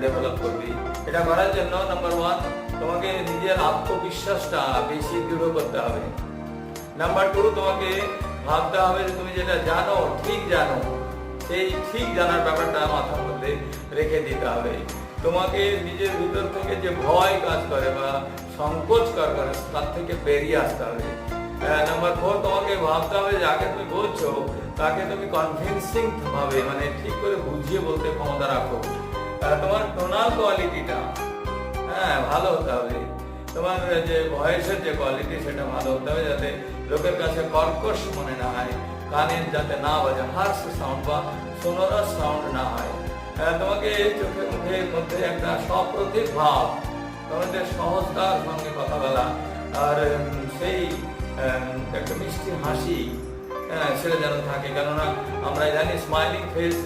Develop করবি। এটা করার জন্য নাম্বার 1 তোমাকে নিজের আত্মবিশ্বাসটা বেশি দৃঢ় করতে হবে। নাম্বার 2 তোমাকে ভাবতে হবে যে তুমি যেটা জানো ঠিক জানো, সেই ঠিক জানার ব্যাপারটা মাথার মধ্যে রেখে দিতে হবে। তোমাকে নিজের ভিতর থেকে যে ভয় কাজ করে বা সংকোচ কাজ করে তার থেকে বেরিয়ে আসতে হবে। নাম্বার 4 তোমাকে ভাবতে হবে যে আগে তুমি বলছো তাকে তুমি কনভিনসিং ভাবে মানে ঠিক করে বুঝিয়ে বলতে ক্ষমতা রাখো। তোমার টোনাল কোয়ালিটিটা ভালো হতে হবে। তোমার যে ভয়েসের যে কোয়ালিটি সেটা ভালো হতে হবে, যাতে লোকের কাছে কর্কশ মনে না হয়, কানের যাতে না বাজে হার্শ সাউন্ড বা সোনোরাস সাউন্ড না হয়। তোমাকে চোখে মুখের মধ্যে একটা সপ্রতিভ ভাব, তোমাদের সহজতার সঙ্গে কথা বলা, আর সেই একটা মিষ্টি হাসি সেটা যেন থাকে। কেননা আমরা জানি স্মাইলিং ফেস